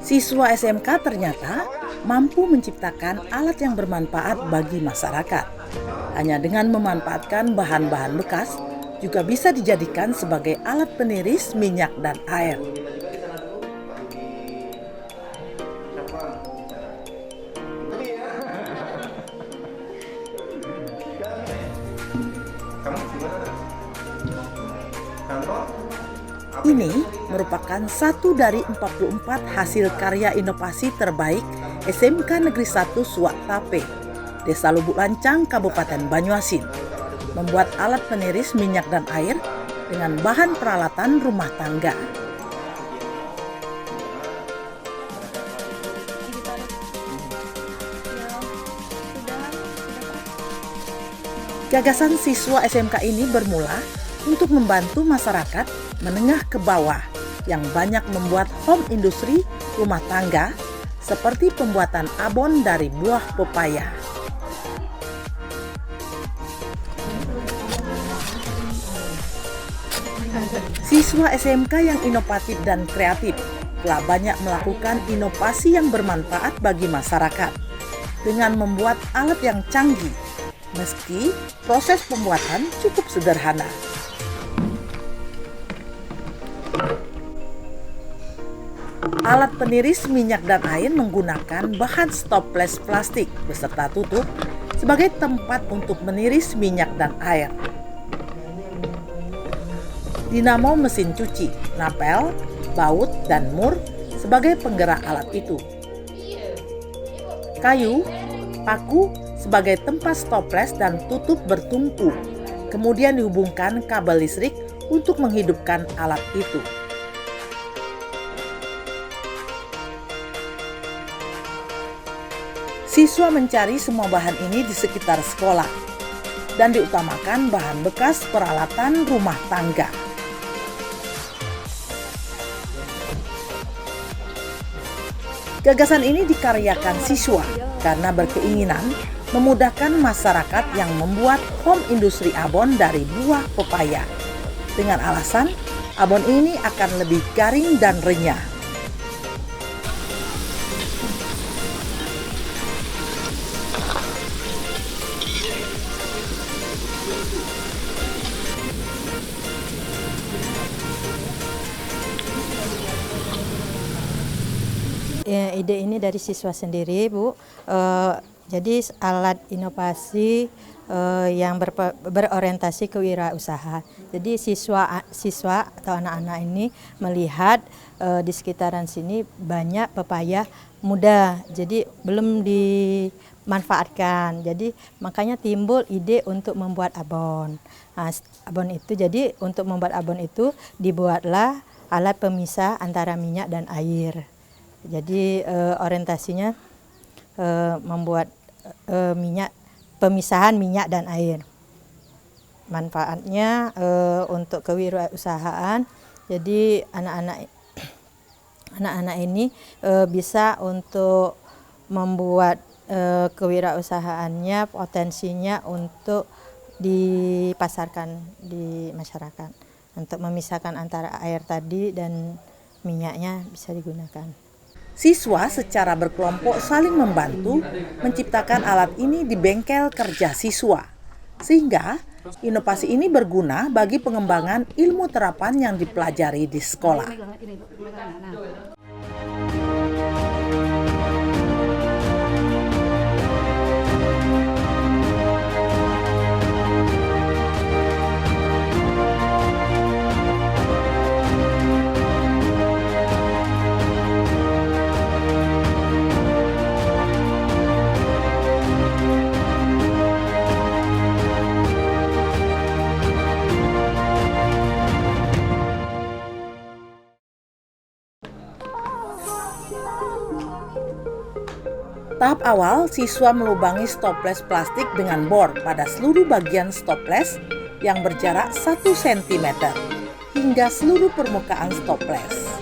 Siswa SMK ternyata mampu menciptakan alat yang bermanfaat bagi masyarakat. Hanya dengan memanfaatkan bahan-bahan bekas, juga bisa dijadikan sebagai alat peniris minyak dan air. Ini merupakan satu dari 44 hasil karya inovasi terbaik SMK Negeri 1 Suwaktape, Desa Lubuk Lancang, Kabupaten Banyuasin, membuat alat peniris minyak dan air dengan bahan peralatan rumah tangga. Gagasan siswa SMK ini bermula untuk membantu masyarakat menengah ke bawah yang banyak membuat home industri rumah tangga seperti pembuatan abon dari buah pepaya. Siswa SMK yang inovatif dan kreatif telah banyak melakukan inovasi yang bermanfaat bagi masyarakat dengan membuat alat yang canggih, meski proses pembuatan cukup sederhana. Alat peniris minyak dan air menggunakan bahan stopless plastik beserta tutup sebagai tempat untuk meniris minyak dan air. Dinamo mesin cuci, napel, baut, dan mur sebagai penggerak alat itu. Kayu, paku sebagai tempat stopless dan tutup bertumpu, kemudian dihubungkan kabel listrik untuk menghidupkan alat itu. Siswa mencari semua bahan ini di sekitar sekolah dan diutamakan bahan bekas peralatan rumah tangga. Gagasan ini dikaryakan siswa karena berkeinginan memudahkan masyarakat yang membuat home industri abon dari buah pepaya. Dengan alasan abon ini akan lebih garing dan renyah. Ya, ide ini dari siswa sendiri, Bu. Jadi alat inovasi yang berorientasi kewirausahaan. Jadi siswa atau anak-anak ini melihat di sekitaran sini banyak pepaya muda, jadi belum dimanfaatkan. Jadi makanya timbul ide untuk membuat abon. Nah, untuk membuat abon itu dibuatlah alat pemisah antara minyak dan air. Jadi orientasinya membuat pemisahan minyak dan air. Manfaatnya untuk kewirausahaan. Jadi anak-anak ini bisa untuk membuat kewirausahaannya, potensinya untuk dipasarkan di masyarakat. Untuk memisahkan antara air tadi dan minyaknya bisa digunakan. Siswa secara berkelompok saling membantu menciptakan alat ini di bengkel kerja siswa, sehingga inovasi ini berguna bagi pengembangan ilmu terapan yang dipelajari di sekolah. Tahap awal, siswa melubangi stopless plastik dengan bor pada seluruh bagian stopless yang berjarak 1 cm hingga seluruh permukaan stopless.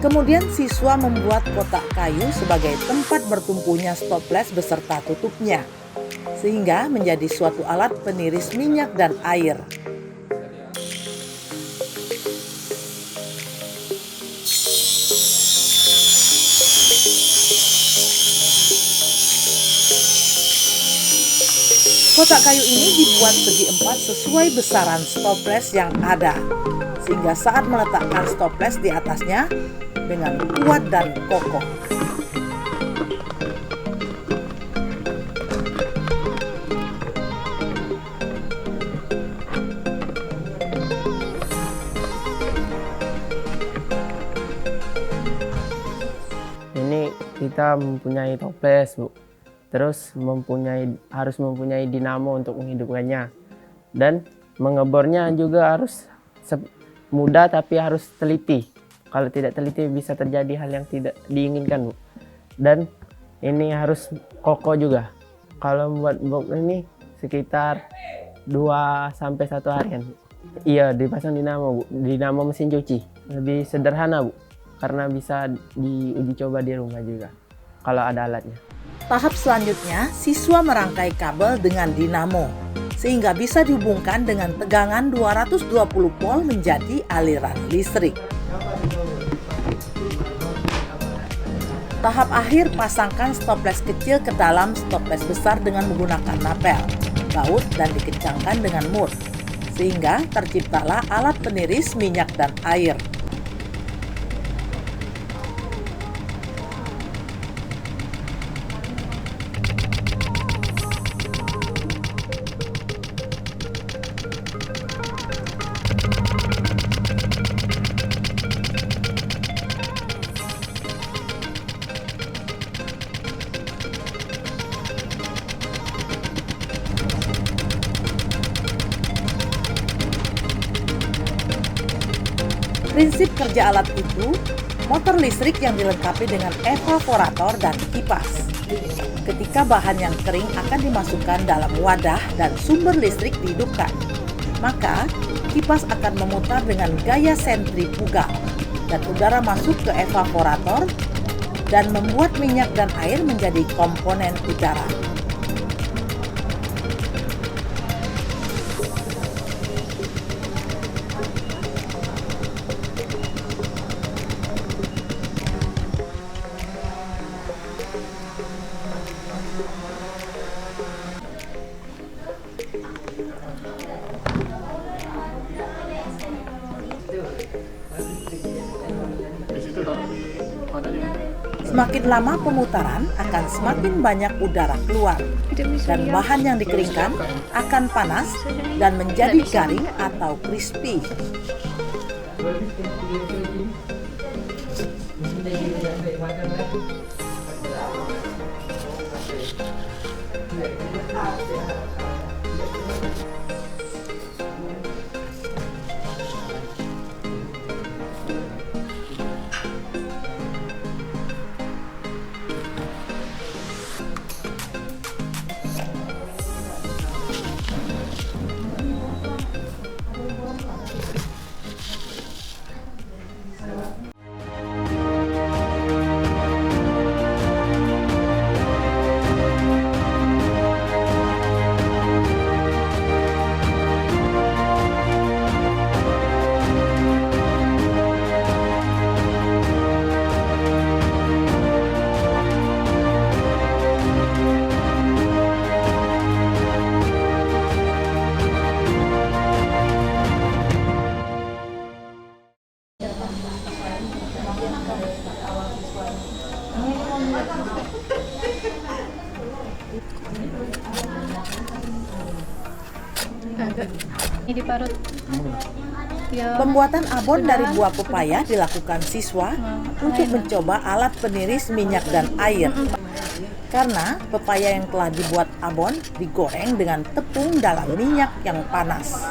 Kemudian siswa membuat kotak kayu sebagai tempat bertumpunya stoples beserta tutupnya, sehingga menjadi suatu alat peniris minyak dan air. Kotak kayu ini dibuat segi empat sesuai besaran stoples yang ada, sehingga saat meletakkan stoples di atasnya dengan kuat dan kokoh. Ini kita mempunyai toples, Bu. Terus harus mempunyai dinamo untuk menghidupkannya. Dan mengebornya juga harus mudah tapi harus teliti. Kalau tidak teliti bisa terjadi hal yang tidak diinginkan, Bu. Dan ini harus kokoh juga. Kalau membuat box ini sekitar 2-1 harian, Bu. Iya, dipasang dinamo, Bu. Dinamo mesin cuci. Lebih sederhana, Bu. Karena bisa diuji coba di rumah juga kalau ada alatnya. Tahap selanjutnya, siswa merangkai kabel dengan dinamo, sehingga bisa dihubungkan dengan tegangan 220 volt menjadi aliran listrik. Tahap akhir, pasangkan stoples kecil ke dalam stoples besar dengan menggunakan napel, baut, dan dikencangkan dengan mut, sehingga terciptalah alat peniris minyak dan air. Prinsip kerja alat itu, motor listrik yang dilengkapi dengan evaporator dan kipas. Ketika bahan yang kering akan dimasukkan dalam wadah dan sumber listrik dihidupkan, maka kipas akan memutar dengan gaya sentrifugal dan udara masuk ke evaporator dan membuat minyak dan air menjadi komponen udara. Semakin lama pemutaran akan semakin banyak udara keluar, dan bahan yang dikeringkan akan panas dan menjadi garing atau crispy. Ini diparut. Ya. Pembuatan abon dari buah pepaya dilakukan siswa untuk mencoba alat peniris minyak dan air. Karena pepaya yang telah dibuat abon digoreng dengan tepung dalam minyak yang panas.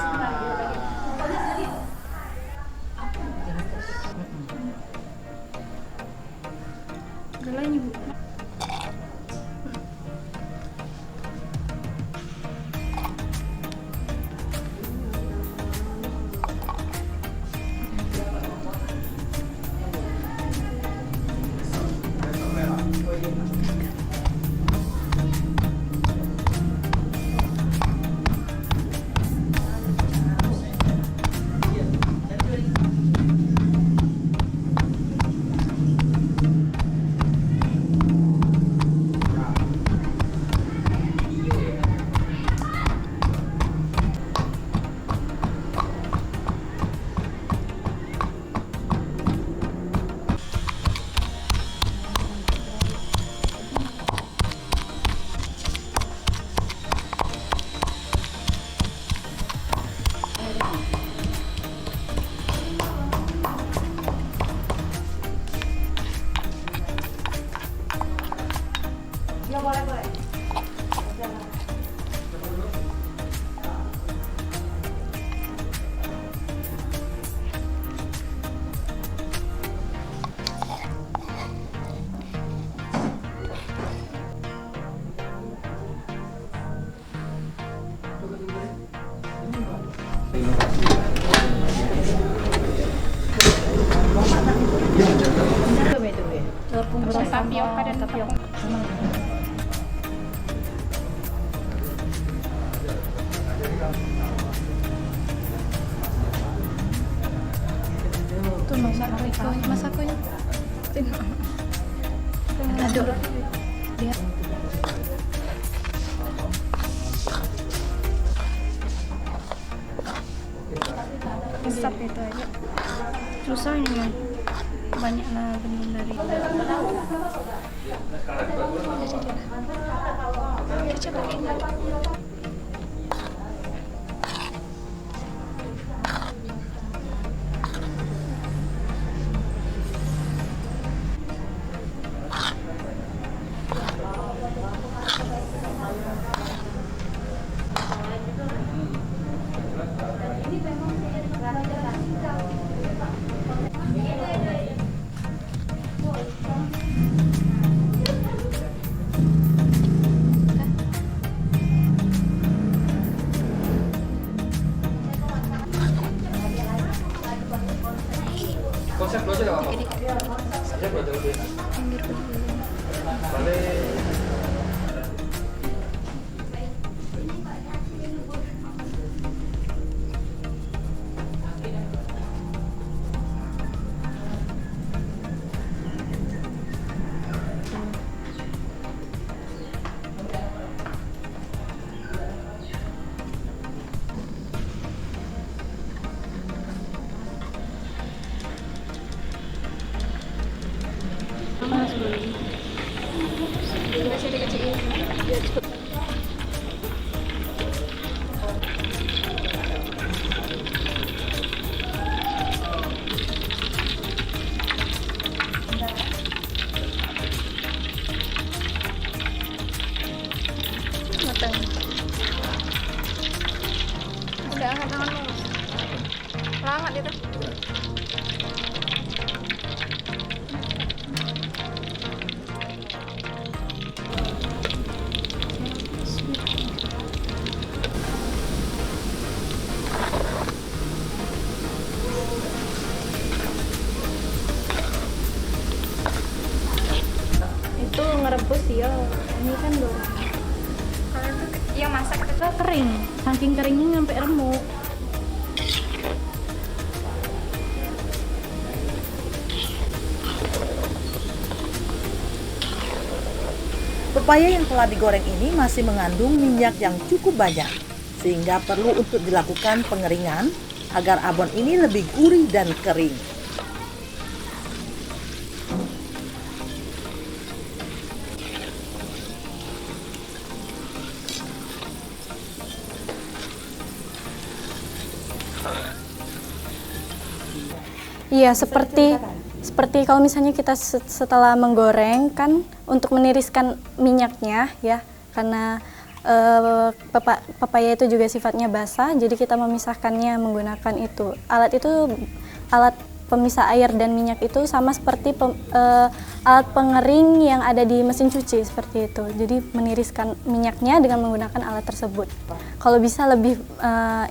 Tepung beras tapioka dan tapioka. Tuh masaknya. Aduk. Dia. Resep itu aja. Susah ini mah. Banyaklah benih dari matang. Udah angkat tanganmu. Angkat itu. Itu ngerebus ya. Ini kan baru. Kalau itu yang masak itu kering, saking keringnya sampai remuk. Pepaya yang telah digoreng ini masih mengandung minyak yang cukup banyak, sehingga perlu untuk dilakukan pengeringan agar abon ini lebih gurih dan kering. Iya, seperti kalau misalnya kita setelah menggoreng kan untuk meniriskan minyaknya ya, karena pepaya itu juga sifatnya basah, jadi kita memisahkannya menggunakan itu. Alat pemisah air dan minyak itu sama seperti alat pengering yang ada di mesin cuci seperti itu. Jadi meniriskan minyaknya dengan menggunakan alat tersebut. Kalau bisa lebih,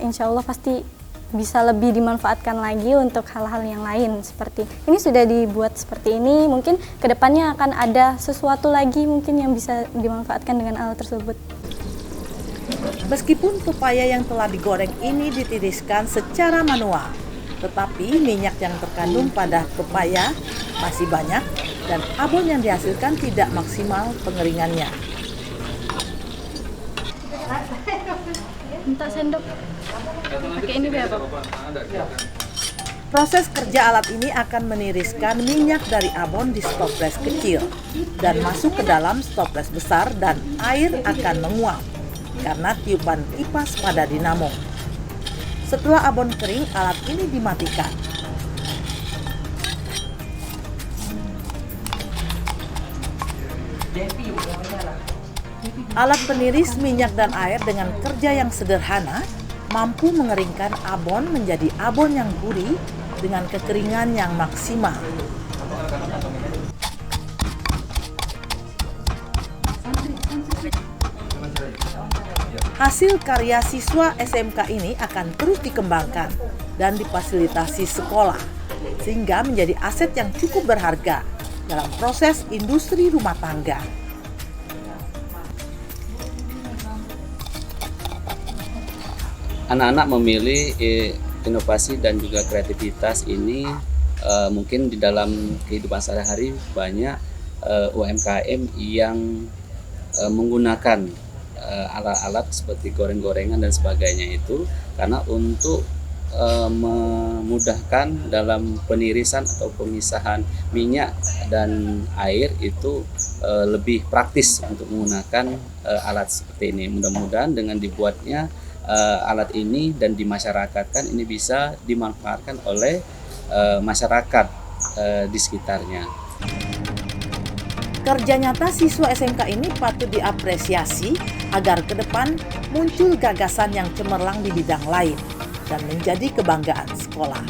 insya Allah pasti bisa lebih dimanfaatkan lagi untuk hal-hal yang lain seperti ini. Sudah dibuat seperti ini, mungkin kedepannya akan ada sesuatu lagi mungkin yang bisa dimanfaatkan dengan alat tersebut. Meskipun pepaya yang telah digoreng ini ditiriskan secara manual, tetapi minyak yang terkandung pada pepaya masih banyak dan abon yang dihasilkan tidak maksimal pengeringannya. Minta sendok. Pakai ini biar apa? Proses kerja alat ini akan meniriskan minyak dari abon di stoples kecil dan masuk ke dalam stoples besar, dan air akan menguap karena tiupan kipas pada dinamo. Setelah abon kering, alat ini dimatikan. Alat peniris minyak dan air dengan kerja yang sederhana mampu mengeringkan abon menjadi abon yang gurih dengan kekeringan yang maksimal. Hasil karya siswa SMK ini akan terus dikembangkan dan difasilitasi sekolah, sehingga menjadi aset yang cukup berharga dalam proses industri rumah tangga. Anak-anak memilih inovasi dan juga kreativitas ini mungkin di dalam kehidupan sehari-hari banyak UMKM yang menggunakan alat-alat seperti goreng-gorengan dan sebagainya itu karena untuk memudahkan dalam penirisan atau pemisahan minyak dan air itu lebih praktis untuk menggunakan alat seperti ini. Mudah-mudahan dengan dibuatnya alat ini dan dimasyarakatkan ini bisa dimanfaatkan oleh masyarakat di sekitarnya. Kerja nyata siswa SMK ini patut diapresiasi agar ke depan muncul gagasan yang cemerlang di bidang lain dan menjadi kebanggaan sekolah.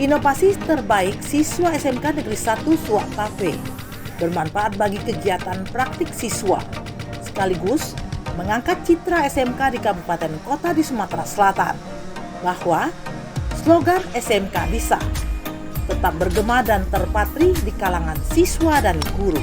Inovasi terbaik siswa SMK Negeri 1 Suak Tape bermanfaat bagi kegiatan praktik siswa, sekaligus mengangkat citra SMK di kabupaten kota di Sumatera Selatan, bahwa slogan SMK bisa tetap bergema dan terpatri di kalangan siswa dan guru.